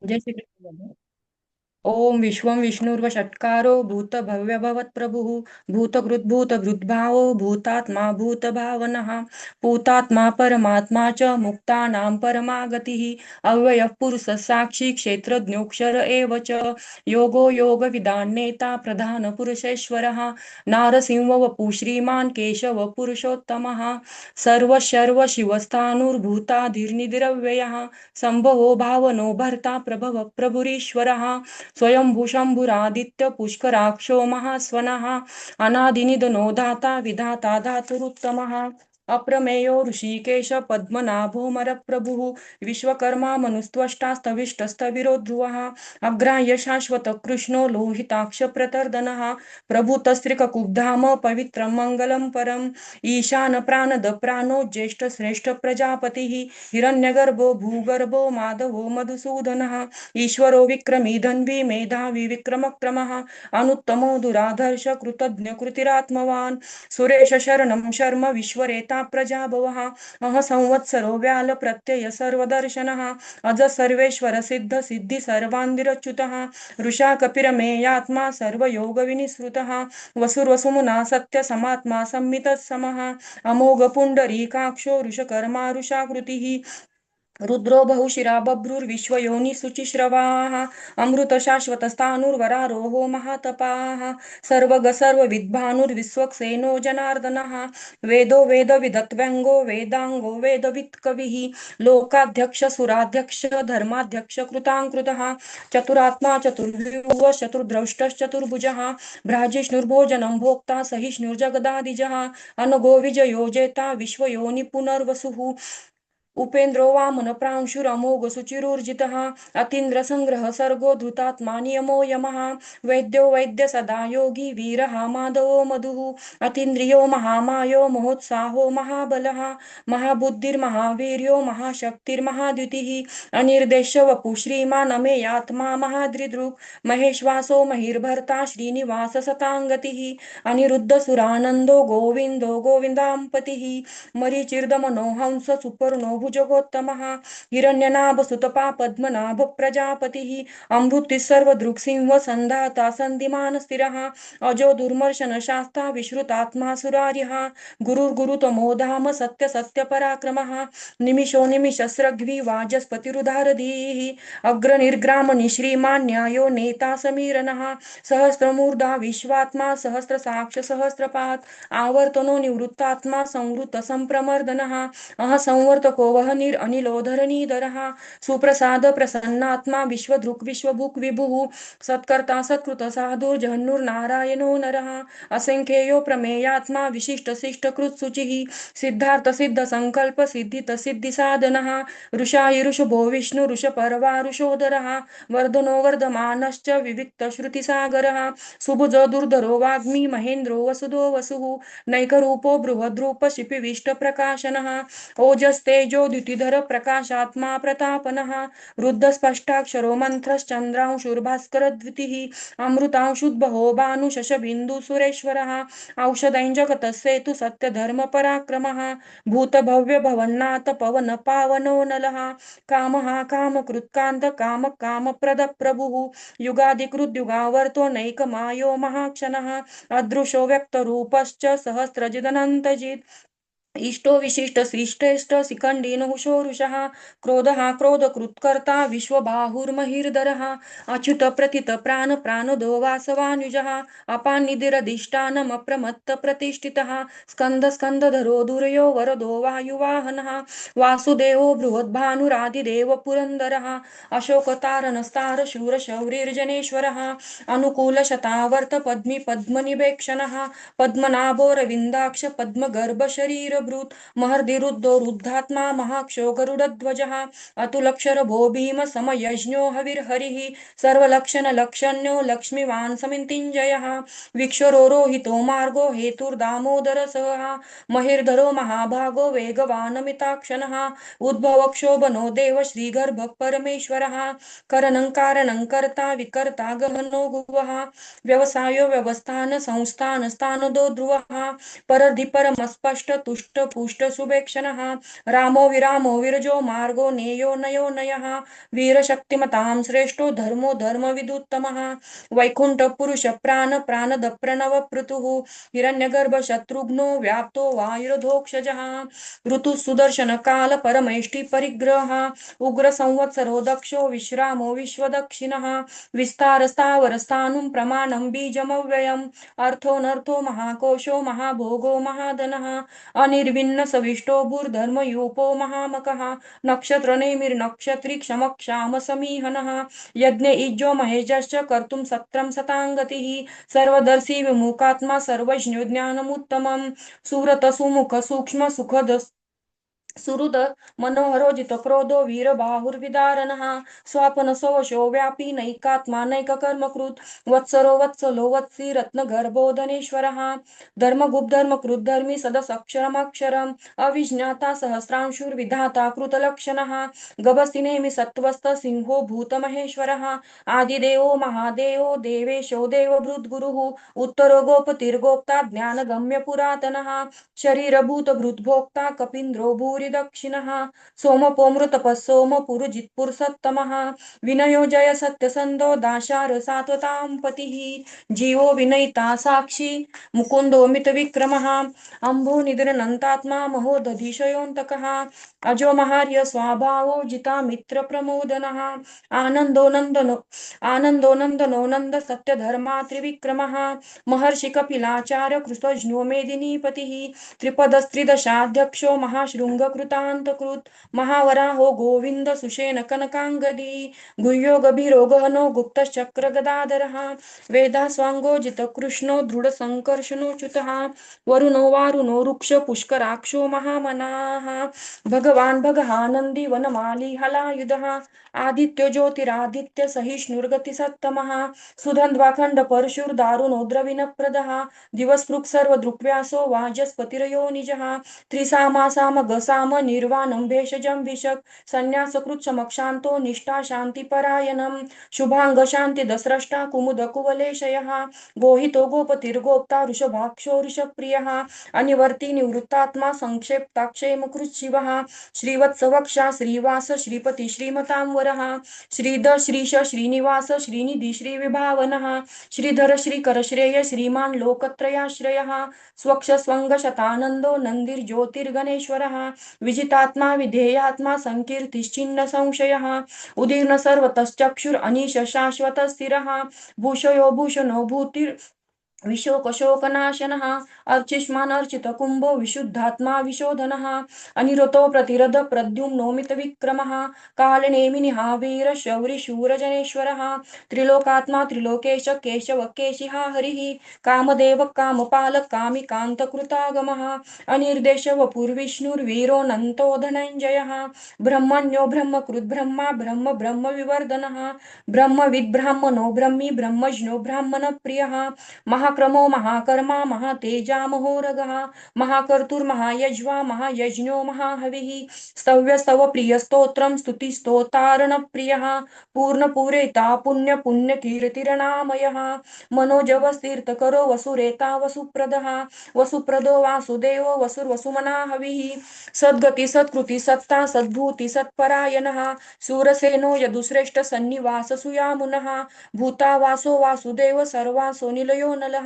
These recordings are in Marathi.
जय श्री कृष्ण। ओम विश्वं विष्णुर्वषट्कारो भूतभव्यभवत्प्रभुः भूतकृद्भूतभृद्भावो भूतात्मा भूतभावनः पूतात्मा परमात्मा च मुक्तानां परमागतिः अव्ययः पुरुषः साक्षी क्षेत्रज्ञोऽक्षर एव च योगो योगविदान्नेता प्रधानपुरुषेश्वरः नारसिंहवपु श्रीमान् केशव पुरुषोत्तमः सर्वशर्वशिवस्थाणुर्भूताधिर्निधिरव्ययः शम्भवो भावनो भर्ता प्रभव प्रभुरीश्वरः स्वयंभूषम्भुरादित्य पुष्कराक्षो महास्वनः अनादिनिधनो दाता विधाता धातुरुत्तमः अप्रमेयो ऋषिकेश पद्मनाभोमरप्रभुः विश्वकर्मा मनुस्त्वष्टास्तविष्टस्तविरो ध्रुवः अग्राह्य शाश्वत कृष्णो लोहिताक्ष प्रतर्दनः प्रभुतस्त्रिककुब्धाम पवित्रं मङ्गलं परम् ईशान प्राणद प्राणो ज्येष्ठ श्रेष्ठ प्रजापतिः हिरण्यगर्भो भूगर्भो माधवो मधुसूदनः ईश्वरो विक्रमी धन्वी मेधावी विक्रमक्रमः अनुत्तमो दुराधर्ष कृतज्ञ कृतिरात्मवान् सुरेश शरणं शर्म विश्वरेता प्रजाभवः अह संवत्सरो व्याल प्रत्यय सर्वदर्शनः अज सर्वेश्वर सिद्ध सिद्धि सर्वान्दिरच्युतः वृषा कपिरमेयात्मा सर्वयोग विनिसृतः वसुर्वसुमुना सत्य समात्मा संमितः समः अमोघ पुण्डरीकाक्षो वृषकर्मा वृषाकृतिः रुद्रो बहुशिरा बभ्रुर्विश्वयोनि शुचिश्रवाः अमृत शाश्वतस्थाणुर्वरारोहो महातपाः सर्वग सर्वविद्भानुर्विश्वक्सेनो जनार्दनः वेदो वेदविदत्व्यङ्गो वेदाङ्गो वेदवित् कविः लोकाध्यक्ष सुराध्यक्ष धर्माध्यक्ष कृताङ्कृतः चतुरात्मा चतुर्व्यूह चतुर्द्रष्टश्चतुर्भुजः भ्राजिष्णुर्भोजनं भोक्ता सहिष्णुर्जगदादिजः अनगो विजयो जेता विश्वयोनि पुनर्वसुः उपेन्द्रो वामन प्रांशुरमोघ सुचिरुर्जितः अतीन्द्र संग्रह सर्गो धृतात्मा नियमो यमः वैद्यो वैद्य सदा योगी वीरः माधवो मधुः अतीन्द्रियो महामायो महोत्साहो महाबलः महाबुद्धिर्महावीर्यो महाशक्तिर्महाद्युतिः अनिर्देश्य वपु श्रीमान् अमेयात्मा महादृदृक् महेश्वासो महिर्भर्ता श्रीनिवास सताङ्गतिः अनिरुद्ध सुरानन्दो गोविन्दो गोविन्दाम्पतिः मरीचिर्दमनो हंस सुपर्णो भुजगोत्तमः हिरण्यनाभ सुतपा पद्मनाभ प्रजापतिः अमृतिः सर्वदृक्सिंह सन्धाता सन्धिमान् स्थिरः अजो दुर्मर्शन शास्ता विश्रुतात्मा सुरार्यः गुरुर्गुरुतमो धाम सत्य सत्य पराक्रमः निमिषो निमिषस्रग्भि वाजस्पतिरुदारधीः अग्रनिर्ग्रामणि श्रीमान् न्यायो नेता समीरनः सहस्रमूर्धा विश्वात्मा सहस्रसाक्ष सहस्रपात् आवर्तनो निवृत्तात्मा संवृत संप्रमर्दनः अह संवर्तको वहनिर् अनिलोधरणीधरः सुप्रसाद प्रसन्नात्मा विश्वदृक् विश्वभुक् विभुः सत्कर्ता सत्कृत साधुर्जह्नुर्नारायणो नरः असंख्येयो प्रमेयात्मा विशिष्ट शिष्ट कृत् शुचिः सिद्धार्थ सिद्ध संकल्प सिद्धित सिद्धि साधनः ऋषायि ऋषभो विष्णु ऋषपर्वा ऋषोदरः वर्धनो वर्धमानश्च विविक्त श्रुतिसागरः सुभुज दुर्धरो वाग्मी महेन्द्रो वसुदो वसुः नैकरूपो बृहद्रूप शिपिविष्ट प्रकाशनः ओजस्तेजो द्युतिधर प्रकाशात्मा प्रतापनः रुद्ध स्पष्टाक्षरो मंत्रश्चंद्रांशुर्भास्कर द्वितिः अमृतांशुद्भहो भानु शशबिन्दु सुरेश्वरः औषधैं जगतस्येतु सत्य धर्म पराक्रमः भूत भव्य भवन्नाथ पवन पावनो नलः कामः कामकृत्कान्त काम कामप्रद प्रभुः युगादिकृद्युगावर्तो नैकमायो महाक्षणः अदृशो व्यक्तरूपश्च सहस्रजिदनन्तजित् इष्टो विशिष्ट श्रेष्ठ शिखण्डी नहुषोरुषः क्रोधः क्रोधकृत्कर्ता विश्वबाहुर्महिर्धरः अच्युत प्रथित प्राण प्राणदो वासवानुजः अपानिधिरधिष्ठानमप्रमत्त प्रतिष्ठितः स्कन्द स्कन्दधरो दुर्यो वरदो वायुवाहनः वासुदेवो बृहद्भानुरादिदेव पुरन्दरः अशोकतारणस्तार शूरशौरिर्जनेश्वरः अनुकूलशतावर्त पद्मी पद्मनिवेक्षणः पद्मनाभोरविन्दाक्ष पद्मगर्भ शरीरभृत् महर्दिरुद्धो रुद्धात्मा महाक्षो गरुडध्वजः अतुलक्षरभो भीम समयज्ञो हविर्हरिः सर्वलक्षणलक्षण्यो लक्ष्मीवान् समितिञ्जयः विक्षरो रोहितो मार्गो हेतुर्दामोदर सह महिर्धरो महाभागो वेगवानमिताक्षणः उद्भवक्षोभनो देव श्रीगर्भ परमेश्वरः करणं कारणं कर्ता विकर्ता गहनो गुवः व्यवसायो व्यवस्थान संस्थान स्थानदो ध्रुवः परधि परमस्पष्ट दष्टपुष्ट सुभेक्षणः रामो विरामो विरजो मार्गो नेयो नयो नयः वीरशक्तिमतां श्रेष्ठो धर्मो धर्मविदुत्तमः वैकुण्ठपुरुष प्राणद प्रणवपृतुः हिरण्यगर्भ शत्रुघ्नो व्याप्तो वायुरधोक्षजः ऋतु सुदर्शन काल परमेष्टि परिग्रह उग्र संवत्सरो दक्षो विश्रामो विश्वदक्षिणः विस्तार स्थावर स्थाणुं प्रमाणं बीजमव्ययम् अर्थोऽनर्थो महाकोशो महाभोगो महाधनः अनिर्विण्ण सविष्टो भूर्धर्मयूपो महामकः नक्षत्रनेमिर्नक्षत्री क्षमक्षाम समीहनः यज्ञ इज्जो महेजश्च कर्तुं सत्रं सताङ्गतिः सर्वदर्शी विमुखात्मा सर्वज्ञो ज्ञानमुत्तमं सुरत सुमुख सूक्ष्म सुखद सुहृद मनोहरो जितक्रोधो वीरबाहुर्विदारणः स्वापनसो वशो व्यापी नैकात्मा नैककर्मकृत् वत्सरो वत्सलो वत्सी रत्नगर्भो धनेश्वरः धर्मगुप्धर्मकृत् धर्मी सदसक्षरमक्षरम् अविज्ञाता सहस्रांशुर्विधाता कृतलक्षणः गभस्तिनेमि सत्त्वस्थ सिंहो भूतमहेश्वरः आदिदेवो महादेवो देवेशो देवभृद्गुरुः उत्तरो गोपतिर्गोप्ता ज्ञानगम्य पुरातनः शरीरभूतभृद्भोक्ता कपीन्द्रो भूरिदक्षिणः सोमपोमृतपः पुरुजित्पुरुषोत्तमः विनयो जय सत्यसन्धो दाशार सात्वतां पतिः जीवो विनयिता साक्षी मुकुन्दो मितविक्रमः अम्भो निद्रनन्तात्मा महोदधिशयोऽन्तकः अजो महार्य स्वभावो जिता मित्रप्रमोदनः आनन्दो नन्दनो नन्द सत्यधर्मा त्रिविक्रमः महर्षि कपिलाचार्य कृतज्ञो मेदिनीपतिः त्रिपदस्त्रिदशाध्यक्षो महाशृङ्गकृतान्तकृत् महावराहो गोविन्द सुषेण कनकाङ्गदी गुह्यो गभीरो गहनो गुप्तश्चक्रगदाधरः वेदास्वाङ्गो जितकृष्णो दृढसङ्कर्षणो च्युतः वरुणो वारुणो रुक्ष पुष्कराक्षो महामनाः भगवान् भगहानन्दी वनमाली हलायुधः आदित्यो ज्योतिरादित्य सहिष्णुर्गतिसत्तमः सुधन्ध्वाखण्ड परशुर्दारुणो द्रविणप्रदः दिवस्पृक् सर्वदृक्व्यासो वाजस्पतिरयो निजः त्रिसामासाम गसाम निर्वाणं भेषजं विशक् संन्यासकृत् समक्षान्तो निष्ठा शान्तिपरायणं शुभांग शान्तिदस्रष्टा कुमुद कुवलेशयः गोहितो गोपतिर्गोप्ता वृषभाक्षो वृषप्रियः अनिवर्ति निवृत्तात्मा संक्षेप्ताक्षेमकृत् शिवः श्रीवत्सवक्षा श्रीवास श्रीपति श्रीमतां वरः श्रीधर श्रीश श्रीनिवास श्रीनिधि श्रीविभावनः श्रीधर श्रीकर श्रेय श्रीमान् लोकत्रयाश्रयः स्वक्ष स्वंग शतानंदो नंदिर्ज्योतिर्गणेश्वरः विजितात्मा विधेयात्मा संकीर्तिश्चिन्न संशयः उदीर्ण सर्वतश्चक्षुर अनीश शाश्वत स्थिरः भूषयो भूषणो भूतिर् विशोकशोकनाशनः अर्चिष्मान् अर्चित कुंभो विशुद्धात्मा विशोधनः अनिरतो प्रतिरध प्रद्युम्नोमित विक्रमः कालनेमिनिहा वीर शौरि शूरजनेश्वरः त्रिलोकात्मा त्रिलोकेश केशव केशिहा हरिः कामदेव कामपालक कामिकान्तकृतागमः अनिर्देश वपुर्विष्णुर्वीरोऽनन्तो धनञ्जयः ब्रह्मण्यो ब्रह्मकृद् ब्रह्मा ब्रह्म ब्रह्म विवर्धनः ब्रह्मविद् ब्राह्मणो ब्रह्मी ब्रह्मज्ञो ब्राह्मण प्रियः महाक्रमो महाकर्मा महातेजा महोरगः महाकर्तुर्महायज्वा महायज्ञो महाहविः स्तव्यस्तव प्रियस्तोत्रं स्तुतिस्तोतारणप्रियः पूर्णपूरेता पुण्यकीर्तिरनामयः मनोजवस्तीर्थकरो वसुरेता वसुप्रदः वसुप्रदो वासुदेवो वसुर्वसुमना हविः सद्गति सत्कृति सत्ता सद्भूति सत्परायणः सूरसेनो यदुश्रेष्ठ सन्निवास सुयामुनः भूतावासो वासुदेव सर्वासो निलयो नलः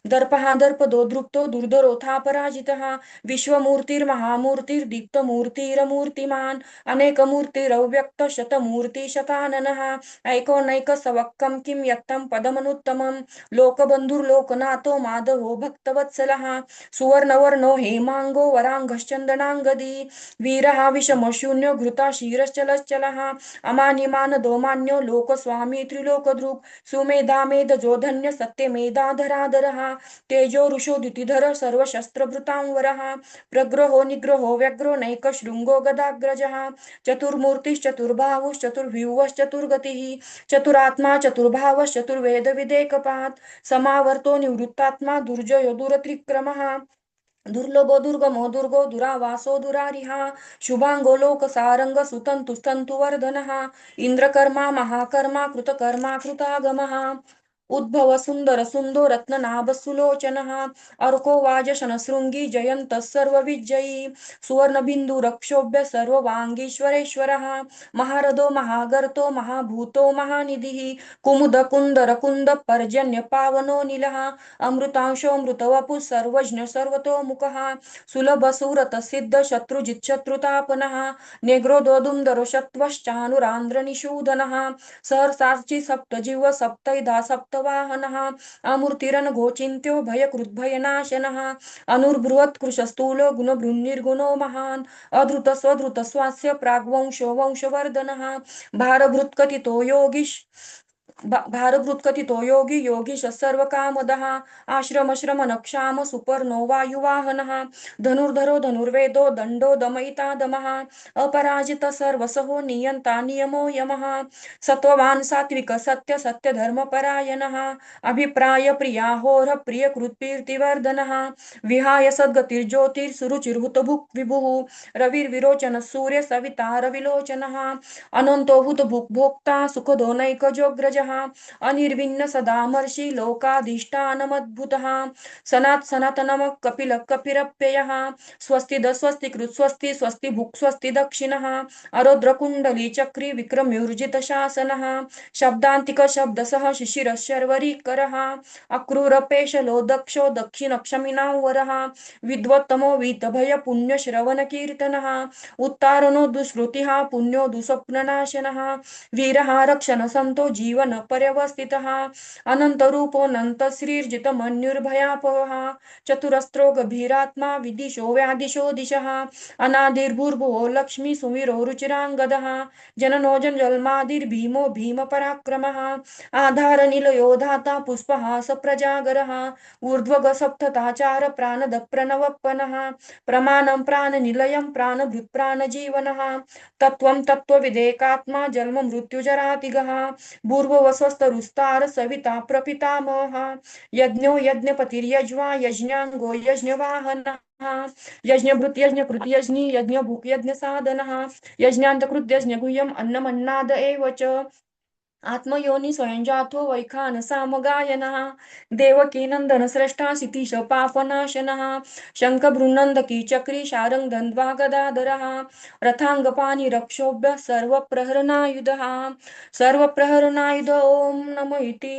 दर्पः दर्पदो दृप्तो दुर्धरोथा पराजितः विश्वमूर्तिर्महामूर्तिर्दीप्तमूर्तिरमूर्तिमान् अनेकमूर्तिरव्यक्त शतमूर्ति शताननः ऐकोनैकसवक्कं किं यत्तं पदमनुत्तमं लोकबन्धुर्लोकनाथो माधवो भक्तवत्सलः सुवर्णवर्णो हेमांगो वरांगश्चन्दनांगदी वीरः विषमशून्यो घृता क्षीरश्चलश्चलः अमानिमानदो मान्यो लोकस्वामी त्रिलोकदृक् सुमेधा मेधजो धन्य सत्यमेधाधराधरः तेजो ऋषो द्युतिधर सर्वशस्त्रभृतांवरः प्रग्रहो निग्रहो व्यग्रो नैकशृङ्गो गदाग्रजः चतुर्मूर्तिश्चतुर्बाहुश्चतुर्व्यूहश्चतुर्गतिः चतुरात्मा चतुर्भावश्चतुर्वेदविदेकपात् समावर्तो निवृत्तात्मा दुर्जयो दुरत्रिक्रमः दुर्लभो दुर्गमो दुर्गो दुरावासो दुरारिहा शुभांगो लोकसारंग सुतन्तुस्तन्तुवर्धनः इंद्रकर्मा महाकर्मा कृतकर्मा कृतागमः उद्भव सुंदर सुंदो रत्ननाभ सुलोचनः अर्को वाजशन शृंगी जयन्तः सर्वविजयी सुवर्णबिंदु रक्षोभ्य सर्ववांगीश्वरेश्वरः महारथो महागर्तो महाभूतो महानिधिः कुमुद कुंदर कुंद पर्जन्य पावनो नीलः अमृतांशो मृतवपु सर्वज्ञ सर्वतोमुखः सुलभ सुरत सिद्ध शत्रुजित शत्रुतापनः नेग्रो दोदुंदरो शत्वश्चानुरांध्र निषूदनः सहर्षार्चि सप्तजिह्व सप्तैधा सप्तवाहनः अमूर्तिरनघोचिन्त्यो भयकृद्भयनाशनः अनुर्बृहत्कृशस्थूलो गुणभृन्निर्गुणो महान् अधृत स्वधृत स्वास्य प्राग्वंशो वंशवर्धनः भारभृत्कथितो योगीश भारभृत्कथितो योगी योगीश सर्वकामदः आश्रमश्रमनक्षाम सुपर्णो वायुवाहनः धनुर्धरो धनुर्वेदो दण्डो दमयिता दमः अपराजित सर्वसहो नियन्ता नियमो यमः सत्ववान् सात्विक सत्य सत्य धर्मपरायणः अभिप्राय प्रियाहोर प्रियकृत्कीर्तिवर्धनः विहाय सद्गतिर्ज्योतिर्सुरुचिर्हुतभुक् विभुः रविर्विरोचन सूर्य सविता रविलोचनः अनन्तो हुतभुक् भोक्ता सुखदो नैकजोऽग्रजः अनिर्विण्ण सदामर्षि लोकाधिष्ठानमद्भुतः सनात् सनातनम कपिल कपिरप्ययः स्वस्ति स्वस्ति कृत् स्वस्ति स्वस्ति भुक् स्वस्ति दक्षिणः अरोद्रकुण्डली चक्री विक्रम्युर्जित शासनः शब्दान्तिक शब्दसः शिशिर शर्वरीकरः अक्रूरपेशलो दक्षो दक्षिणक्षमिनां वरः विद्वत्तमो वीतभय पुण्यश्रवण कीर्तनः उत्तारणो दुष्कृतिः पुण्यो दुःस्वप्ननाशनः वीरः रक्षण संतो जीवन पर्यवस्थितः अनन्तरूपोऽनन्त श्रीर्जित मन्युर्भयापहः चतुरस्रो गभीरात्मा विदिशो व्यादिशो दिशः अनादिर्भूर्भुवो लक्ष्मी सुवीरो रुचिराङ्गदः जननो जन्मजन्मादिर्भीमो भीमपराक्रमः आधारनिलयो धाता पुष्पहास प्रजागरः ऊर्ध्वग सप्तताचार प्राणद प्रणवप्पनः प्रमाणं प्राणनिलयं प्राणभृत् प्राणजीवनः तत्त्वं तत्त्वविदेकात्मा जन्म मृत्युजरातिगः भूर्भुवस्वस्तरुस्तार सविता प्रपितामहः यज्ञो यज्ञपतिर्यज्वा यज्ञाङ्गो यज्ञवाहनः यज्ञभृत् यज्ञकृत् यज्ञी यज्ञभुक् यज्ञसाधनः यज्ञान्तकृत् यज्ञगुह्यम् अन्नमन्नाद एव च आत्मयोनि स्वयं जातो वैखान सामगायनः देवकी नंदन स्रष्टा सितीश पापनाशनः शङ्खभ्रुनन्दकी चक्री शारङ्ग धन्वा गदाधरः रथाङ्गपाणि रक्षोभ्य सर्वप्रहरणायुधः सर्वप्रहरणायुध ओम नमो इति।